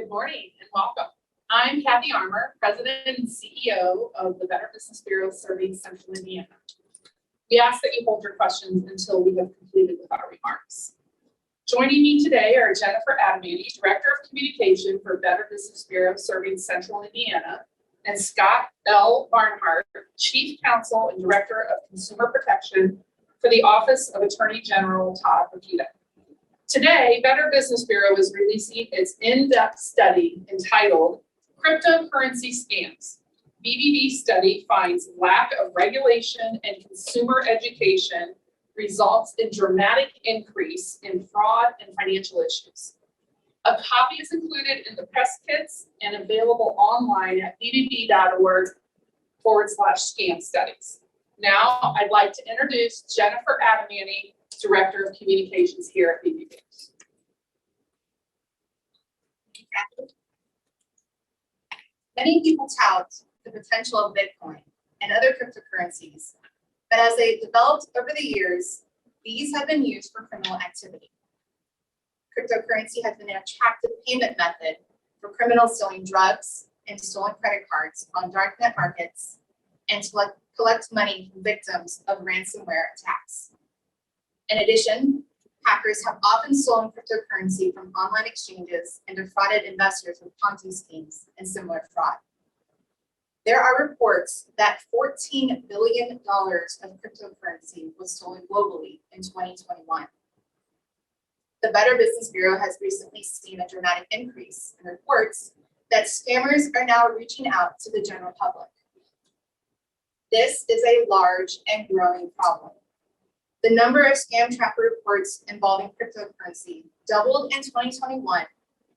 Good morning and welcome. I'm Kathy Armour, President and CEO of the Better Business Bureau serving Central Indiana. We ask that you hold your questions until we have completed with our remarks. Joining me today are Jennifer Adamany, Director of Communication for Better Business Bureau serving Central Indiana, and Scott L. Barnhart, Chief Counsel and Director of Consumer Protection for the Office of Attorney General Todd Rokita. Today, Better Business Bureau is releasing its in-depth study entitled Cryptocurrency Scams. BBB study finds lack of regulation and consumer education results in dramatic increase in fraud and financial issues. A copy is included in the press kits and available online at bbb.org/scam studies. Now, I'd like to introduce Jennifer Adamany, Director of Communications here at BBB. Many people tout the potential of Bitcoin and other cryptocurrencies, but as they developed over the years, these have been used for criminal activity. Cryptocurrency has been an attractive payment method for criminals selling drugs and stolen credit cards on darknet markets and to collect money from victims of ransomware attacks. In addition, hackers have often stolen cryptocurrency from online exchanges and defrauded investors with Ponzi schemes and similar fraud. There are reports that $14 billion of cryptocurrency was stolen globally in 2021. The Better Business Bureau has recently seen a dramatic increase in reports that scammers are now reaching out to the general public. This is a large and growing problem. The number of scam trapper reports involving cryptocurrency doubled in 2021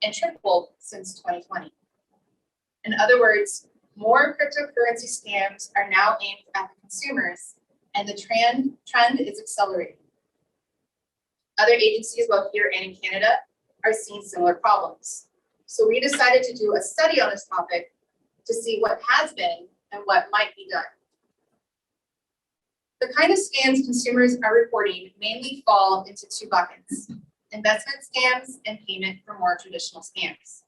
and tripled since 2020. In other words, more cryptocurrency scams are now aimed at the consumers, and the trend is accelerating. Other agencies, both here and in Canada, are seeing similar problems. So we decided to do a study on this topic to see what has been and what might be done. The kind of scams consumers are reporting mainly fall into two buckets: investment scams and payment for more traditional scams.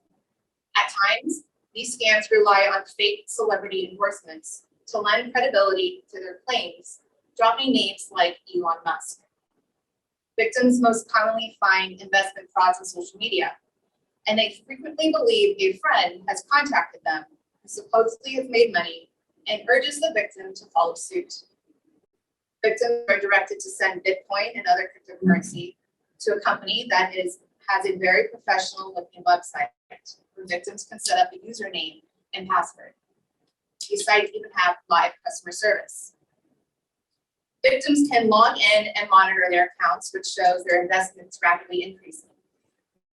At times, these scams rely on fake celebrity endorsements to lend credibility to their claims, dropping names like Elon Musk. Victims most commonly find investment frauds on social media, and they frequently believe a friend has contacted them who supposedly has made money and urges the victim to follow suit. Victims are directed to send Bitcoin and other cryptocurrency to a company that has a very professional looking website where victims can set up a username and password. These sites even have live customer service. Victims can log in and monitor their accounts, which shows their investments rapidly increasing.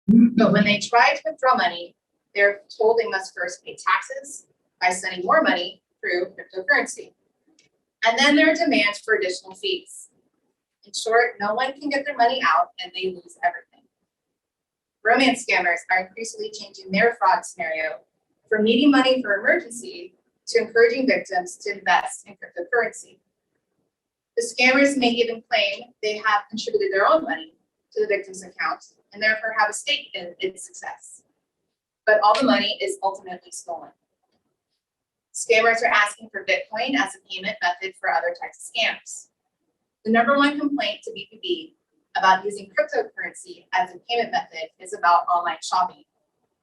But when they try to withdraw money, they're told they must first pay taxes by sending more money through cryptocurrency. And then there are demands for additional fees. In short, no one can get their money out and they lose everything. Romance scammers are increasingly changing their fraud scenario from needing money for emergency to encouraging victims to invest in cryptocurrency. The scammers may even claim they have contributed their own money to the victim's account and therefore have a stake in its success. But all the money is ultimately stolen. Scammers are asking for Bitcoin as a payment method for other types of scams. The number one complaint to BBB about using cryptocurrency as a payment method is about online shopping,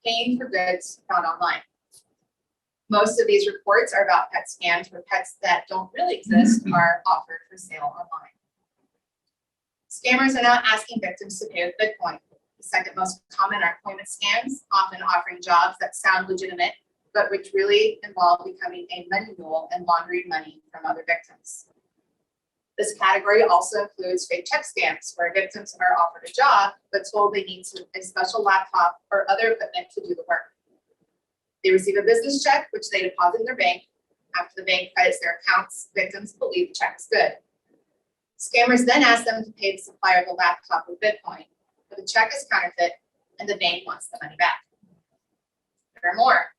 paying for goods found online. Most of these reports are about pet scams where pets that don't really exist are offered for sale online. Scammers are now asking victims to pay with Bitcoin. The second most common are employment scams, often offering jobs that sound legitimate, but which really involve becoming a money mule and laundering money from other victims. This category also includes fake check scams, where victims are offered a job, but told they need a special laptop or other equipment to do the work. They receive a business check, which they deposit in their bank. After the bank credits their accounts, victims believe the check is good. Scammers then ask them to pay the supplier of the laptop with Bitcoin, but the check is counterfeit and the bank wants the money back. There are more.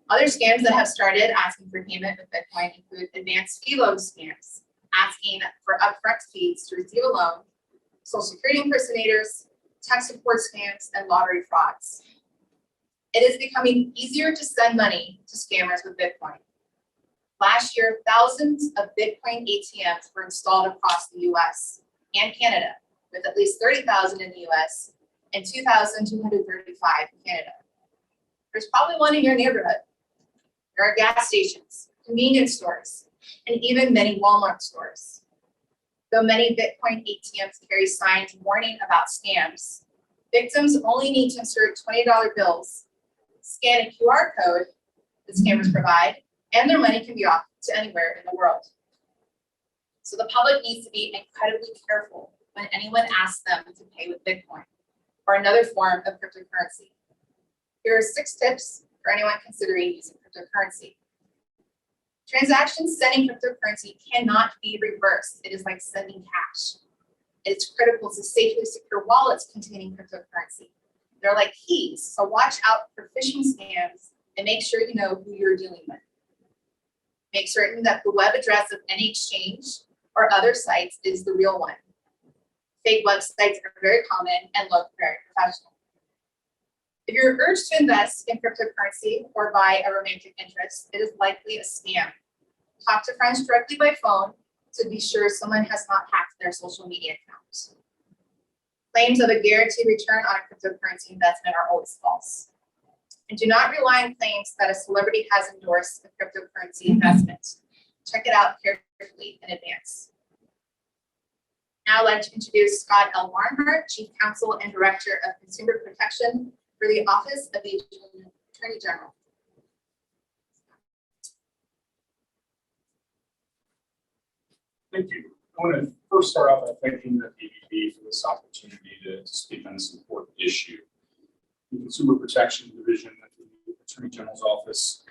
Other scams that have started asking for payment with Bitcoin include advanced fee loan scams, asking for upfront fees to receive a loan, Social Security impersonators, tech support scams, and lottery frauds. It is becoming easier to send money to scammers with Bitcoin. Last year, thousands of Bitcoin ATMs were installed across the US and Canada, with at least 30,000 in the US and 2,235 in Canada. There's probably one in your neighborhood. There are gas stations, convenience stores, and even many Walmart stores. Though many Bitcoin ATMs carry signs warning about scams, victims only need to insert $20 bills, scan a QR code that scammers provide, and their money can be off to anywhere in the world. So the public needs to be incredibly careful when anyone asks them to pay with Bitcoin or another form of cryptocurrency. Here are 6 tips for anyone considering using cryptocurrency. Transactions sending cryptocurrency cannot be reversed. It is like sending cash. It's critical to safely secure wallets containing cryptocurrency. They're like keys, so watch out for phishing scams and make sure you know who you're dealing with. Make certain that the web address of any exchange or other sites is the real one. Fake websites are very common and look very professional. If you're urged to invest in cryptocurrency or buy a romantic interest, it is likely a scam. Talk to friends directly by phone to be sure someone has not hacked their social media account. Claims of a guaranteed return on a cryptocurrency investment are always false. And do not rely on claims that a celebrity has endorsed a cryptocurrency investment. Check it out carefully in advance. Now I'd like to introduce Scott L. Barnhart, Chief Counsel and Director of Consumer Protection for the Office of the Attorney General. Thank you. I want to first start out by thanking the PVP for this opportunity to speak on this important issue. The Consumer Protection Division at the Attorney General's Office,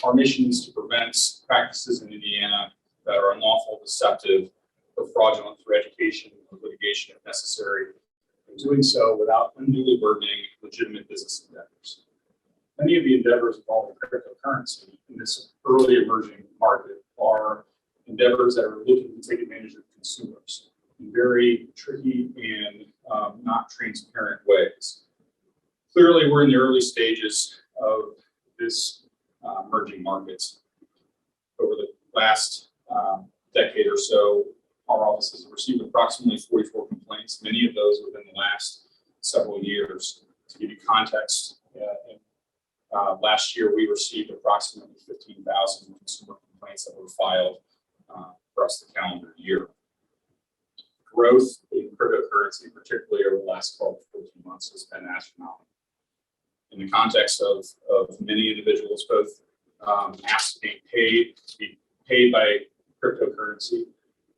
our mission is to prevent practices in Indiana that are unlawful, deceptive, or fraudulent through education or litigation if necessary, and doing so without unduly burdening legitimate business endeavors. Many of the endeavors involving cryptocurrency in this early emerging market are endeavors that are looking to take advantage of consumers in very tricky and not transparent ways. Clearly, we're in the early stages of this emerging markets. Over the last decade or so, our offices have received approximately 44 complaints, many of those within the last several years. To give you context, last year we received approximately 15,000 consumer complaints that were filed across the calendar year. Growth in cryptocurrency, particularly over the last 12 to 14 months, has been astronomical. In the context of many individuals, both asked to be paid by cryptocurrency,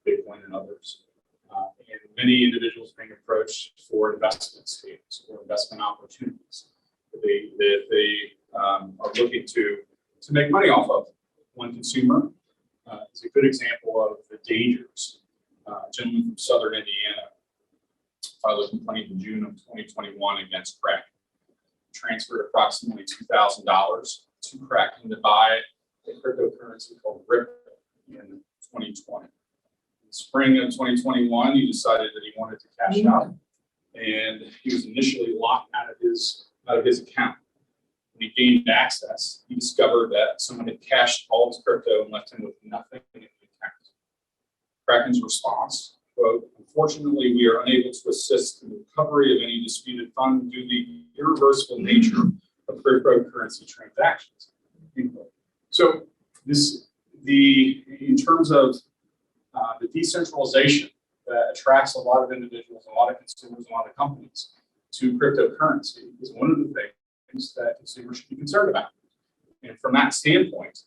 Bitcoin and others, and many individuals being approached for investment schemes or investment opportunities that they are looking to make money off of. One consumer is a good example of the dangers. A gentleman from Southern Indiana filed a complaint in June of 2021 against Kraken. Transferred approximately $2,000 to Kraken to buy a cryptocurrency called Ripple in 2020. In the spring of 2021, he decided that he wanted to cash out, and he was initially locked out of his account. When he gained access, he discovered that someone had cashed all his crypto and left him with nothing in the account. Kraken's response, quote, "Unfortunately, we are unable to assist in the recovery of any disputed funds due to the irreversible nature of cryptocurrency transactions." So in terms of the decentralization that attracts a lot of individuals, a lot of consumers, a lot of companies to cryptocurrency is one of the things that consumers should be concerned about. And from that standpoint,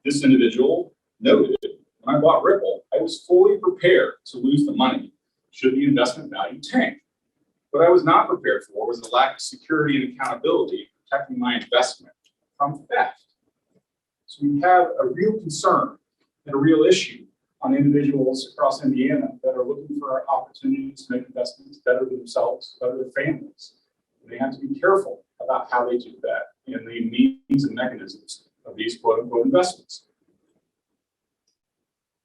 this individual noted, when I bought Ripple, I was fully prepared to lose the money should the investment value tank. What I was not prepared for was the lack of security and accountability protecting my investment from theft. So we have a real concern and a real issue on individuals across Indiana that are looking for opportunities to make investments better for themselves, better their families. And they have to be careful about how they do that and the means and mechanisms of these quote unquote investments.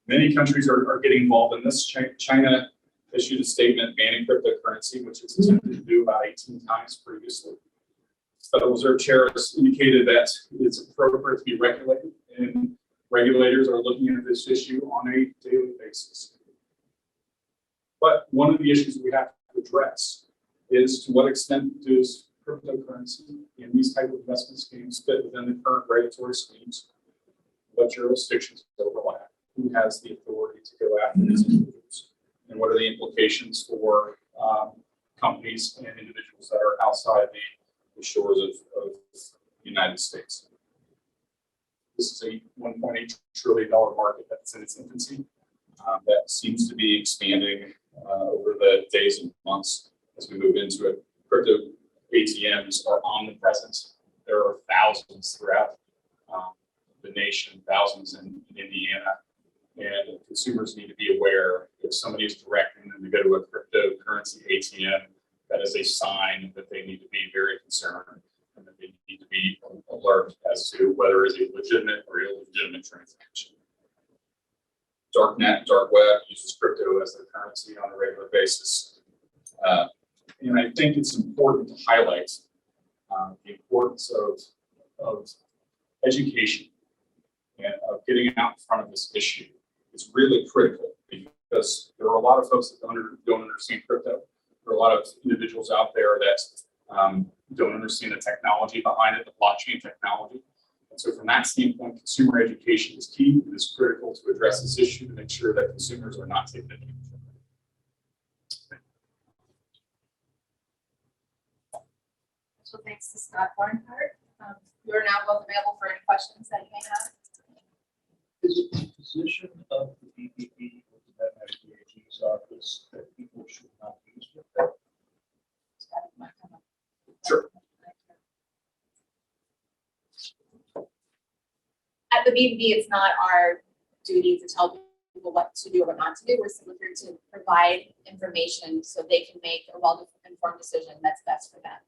Many countries are getting involved in this. China issued a statement banning cryptocurrency, which it's attempted to do about 18 times previously. Federal Reserve Chair has indicated that it's appropriate to be regulated, and regulators are looking at this issue on a daily basis. But one of the issues we have to address is to what extent does cryptocurrency and these type of investment schemes fit within the current regulatory schemes? What jurisdictions overlap? Who has the authority to go after these individuals? And what are the implications for companies and individuals that are outside the shores of the United States? This is a $1.8 trillion market that's in its infancy. That seems to be expanding over the days and months as we move into it. Crypto ATMs are omnipresent. There are thousands throughout the nation, thousands in Indiana, and consumers need to be aware if somebody is directing them to go to a cryptocurrency ATM, that is a sign that they need to be very concerned and that they need to be alert as to whether it is a legitimate or illegitimate transaction. Darknet, dark web uses crypto as their currency on a regular basis. And I think it's important to highlight the importance of education and of getting out in front of this issue. It's really critical because there are a lot of folks that don't understand crypto. There are a lot of individuals out there that don't understand the technology behind it, the blockchain technology. And so from that standpoint, consumer education is key. It is critical to address this issue to make sure that consumers are not taken advantage of. So thanks to Scott Barnhart. You are now both available for any questions that you may have. Is it the position of the BBB or the Veterinary AG's office that people should not use crypto? Sure. At the BBB, it's not our duty to tell people what to do or what not to do. We're simply here to provide information so they can make a well-informed decision that's best for them.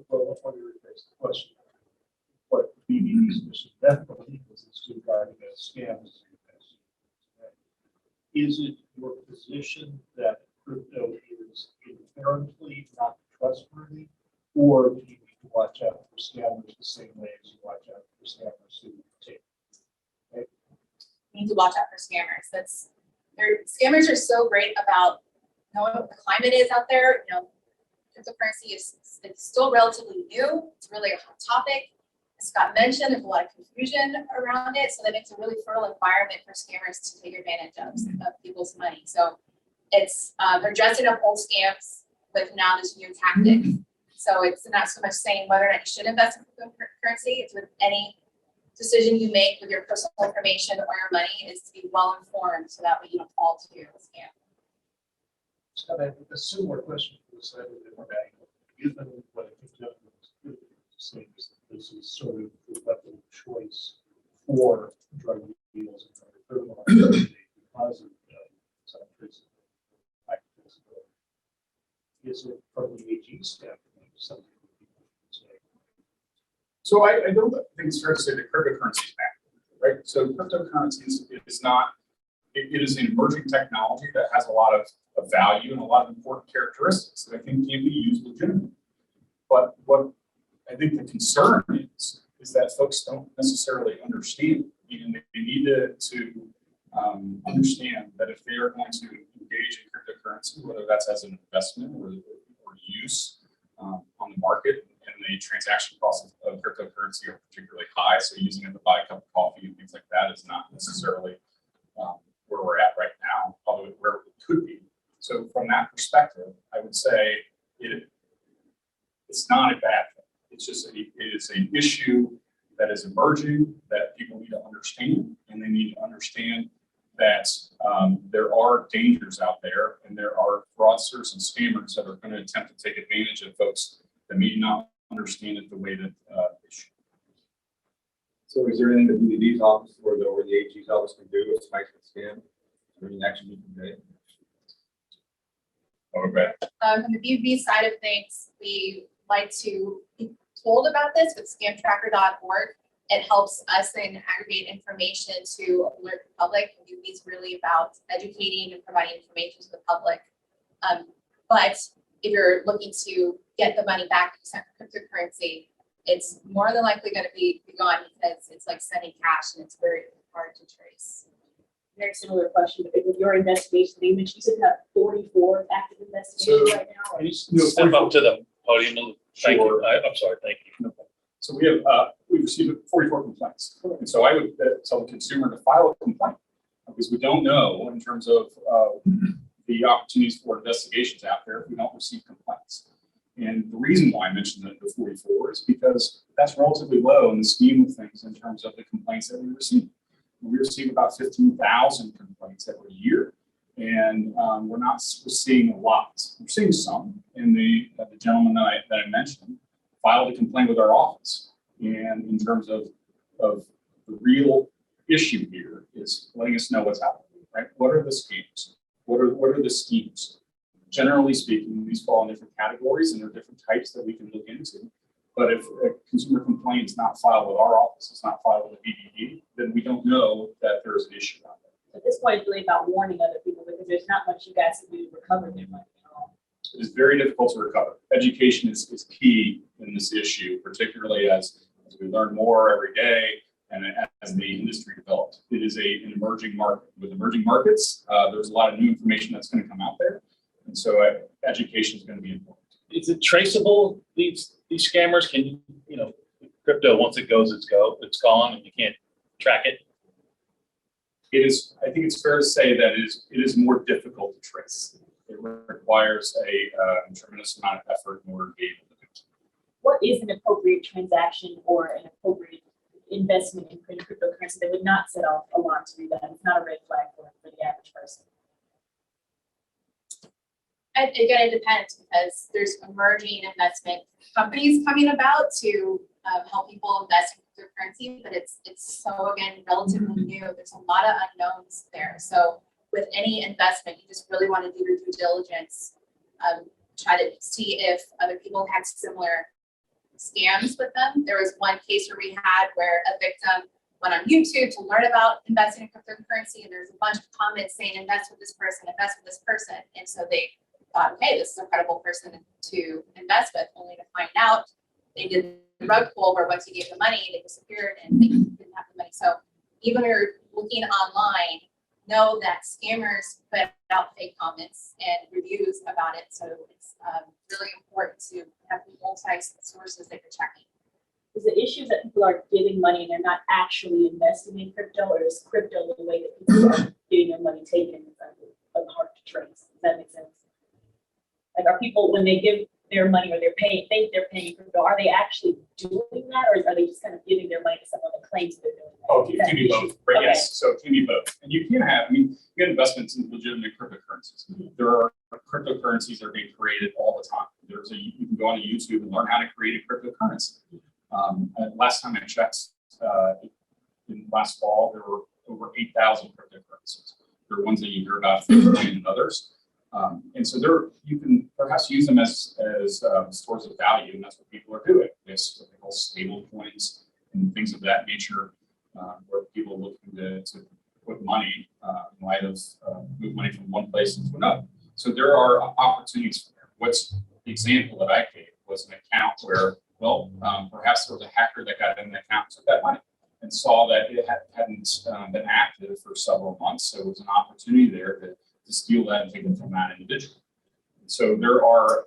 Well, let me rephrase the question. What the BBB's mission definitely is to guard against scams. Is it your position that crypto is inherently not trustworthy, or do you need to watch out for scammers the same way as you watch out for scammers who take? We need to watch out for scammers. Scammers are so great about knowing what the climate is out there. You know, cryptocurrency it's still relatively new. It's really a hot topic. As Scott mentioned, there's a lot of confusion around it, so that makes a really fertile environment for scammers to take advantage of people's money. So it's they're dressing up old scams with now this new tactic. So it's not so much saying whether or not you should invest in cryptocurrency. It's with any decision you make with your personal information or your money is to be well informed, so that way you don't fall to a scam. So I have a similar question for the side of the bank. Given what I think Jeff was saying is that this is sort of the weapon of choice for drug deals and other criminal activity because of some cases. Is it from the AG standpoint something that people should say? So I don't think it's fair to say that cryptocurrency is bad, right? So cryptocurrency is not, it is an emerging technology that has a lot of value and a lot of important characteristics that I think can be used legitimately. But what I think the concern is that folks don't necessarily understand, and they need to understand that if they are going to engage in cryptocurrency, whether that's as an investment or use on the market, and the transaction costs of cryptocurrency are particularly high, so using it to buy a cup of coffee and things like that is not necessarily where we're at right now, although where it could be. So from that perspective, I would say it's not a bad thing. It's just it is an issue that is emerging that people need to understand, and they need to understand that there are dangers out there, and there are fraudsters and scammers that are going to attempt to take advantage of folks that may not understand it the way that they should. So is there anything the BBB's office or the AG's office can do with spikes and scam? Is there any action you can take? Okay. From the BBB side of things, we like to be told about this with scamtracker.org. It helps us then aggregate information to alert the public. BBB is really about educating and providing information to the public. But if you're looking to get the money back that you sent for cryptocurrency, it's more than likely going to be gone because it's like sending cash and it's very hard to trace. Very similar question, but with your investigation, you mentioned you have 44 active investigations right now. I used to do a Step 44 up to the podium. Thank Sure. you. I'm sorry, thank you. So we've received 44 complaints. And so I would tell the consumer to file a complaint because we don't know in terms of the opportunities for investigations out there if we don't receive complaints. And the reason why I mentioned the 44 is because that's relatively low in the scheme of things in terms of the complaints that we receive. We receive about 15,000 complaints every year. And we're seeing a lot. We're seeing some. And the gentleman that I mentioned filed a complaint with our office. And in terms of the real issue here is letting us know what's happening, right? What are the schemes? What are the schemes? Generally speaking, these fall in different categories and there are different types that we can look into. But if a consumer complaint is not filed with our office, it's not filed with the BDD, then we don't know that there's an issue out there. At this point, it's really about warning other people because there's not much you guys can do to recover their money at all. It is very difficult to recover. Education is key in this issue, particularly as we learn more every day and as the industry develops. It is an emerging market. With emerging markets, there's a lot of new information that's going to come out there. And so education is going to be important. Is it traceable, these scammers? Can crypto, once it goes, it's gone and you can't track it? It is, I think it's fair to say that it is more difficult to trace. It requires a tremendous amount of effort in order to be able to do it. What is an appropriate transaction or an appropriate investment in cryptocurrency that would not set off alarm to you? That it's not a red flag for the average person. And again, it depends because there's emerging investment companies coming about to help people invest in cryptocurrency, but it's so, again, relatively new. There's a lot of unknowns there. So with any investment, you just really want to do your due diligence, try to see if other people had similar scams with them. There was one case where we had where a victim went on YouTube to learn about investing in cryptocurrency, and there's a bunch of comments saying invest with this person, invest with this person. And so they thought, okay, this is a credible person to invest with, only to find out they did the rug pull where once you gave the money, they disappeared and they didn't have the money. So even when you're looking online, know that scammers put out fake comments and reviews about it. So it's really important to have multi sources that you're checking. Is the issue that people are giving money and they're not actually investing in crypto, or is crypto the way that people are getting their money taken of hard to trace? Does that make sense? Like, are people, when they give their money or think they're paying crypto, are they actually doing that, or are they just kind of giving their money to someone that claims they're doing that? Oh, it can be both, right? Okay. Yes, so it can be both. And you can have, you get investments in legitimate cryptocurrencies. There are cryptocurrencies that are being created all the time. You can go on YouTube and learn how to create a cryptocurrency. Last time I checked, in last fall, there were over 8,000 cryptocurrencies. There are ones that you hear about, and others. And so you can perhaps use them as stores of value, and that's what people are doing. It's what they call stable coins and things of that nature, where people are looking to put money in light of move money from one place into another. So there are opportunities for there. What's the example that I gave was an account where, perhaps there was a hacker that got in the account and took that money and saw that it hadn't been active for several months. So it was an opportunity there to steal that and take it from that individual. So there are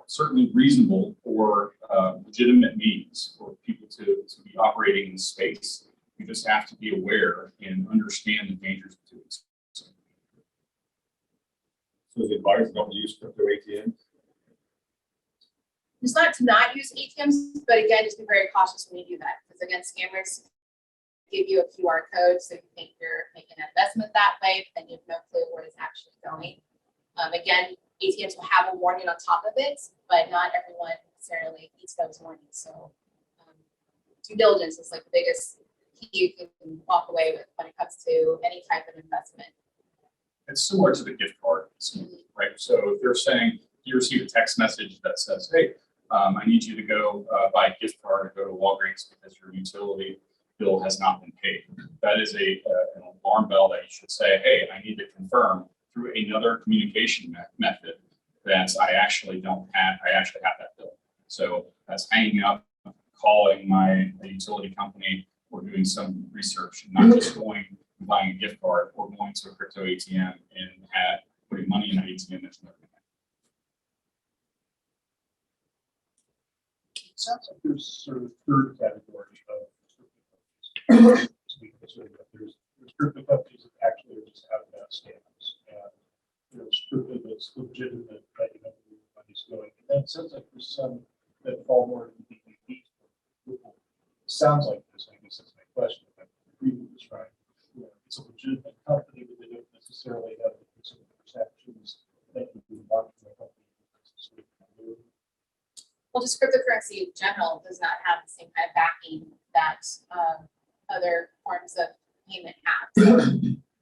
certainly reasonable or legitimate means for people to be operating in the space. You just have to be aware and understand the dangers of doing so. So is it advised don't use crypto ATMs? It's not to not use ATMs, but again, just be very cautious when you do that. Because again, scammers give you a QR code, so you think you're making an investment that way, but then you have no clue where it's actually going. Again, ATMs will have a warning on top of it, but not everyone necessarily needs those warnings. So due diligence is like the biggest key you can walk away with when it comes to any type of investment. It's similar to the gift card scheme, right? So if they're saying you receive a text message that says, hey, I need you to go buy a gift card or go to Walgreens because your utility bill has not been paid. That is an alarm bell that you should say, hey, I need to confirm through another communication method that I actually have that bill. So that's hanging up, calling my utility company, or doing some research, not just going and buying a gift card or going to a crypto ATM and putting money in an ATM that's never going It sounds like there's sort of a third category of crypto companies. There's crypto companies that actually are just out and out scams. And there's crypto that's legitimate, that you know where the money's going. And then it sounds like there's some that fall more into the BBB. Sounds like this, I guess that's my question. If I agree with this, right? You know, it's a legitimate company, but they don't necessarily have the consumer perceptions that you would want from a company. Well, just cryptocurrency in general does not have the same kind of backing that other forms of payment have. So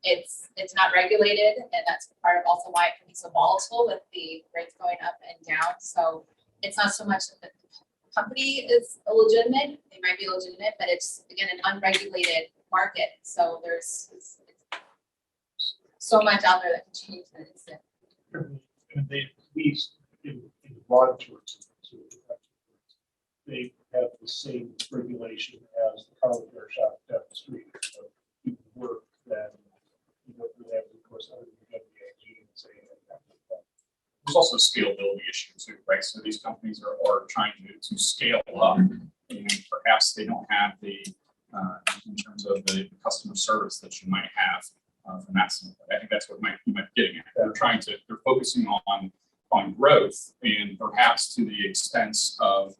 it's not regulated, and that's part of also why it can be so volatile with the rates going up and down. So it's not so much that the company is illegitimate; they might be legitimate, but it's again an unregulated market. So there's so much out there that can change the instant. And they, at least in broad terms, they have the same regulation as the car repair shop down the street. So you can work that you don't really have, of course, other than WAG and say, There's also a scalability issue too, right? So these companies are trying to scale up, and perhaps they don't have the, in terms of the customer service that you might have from that standpoint. I think that's what you might be getting at. They're focusing on growth, and perhaps to the expense of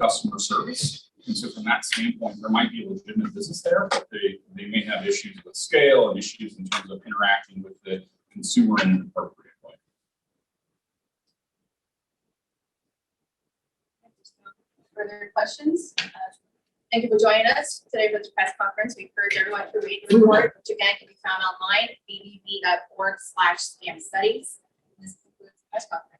customer service. And so from that standpoint, there might be a legitimate business there, but they may have issues with scale and issues in terms of interacting with the consumer in an appropriate way. Further questions? Thank you for joining us today for this press conference. We encourage everyone to read the report, which again can be found online at bbb.org/scam studies. This concludes the press conference.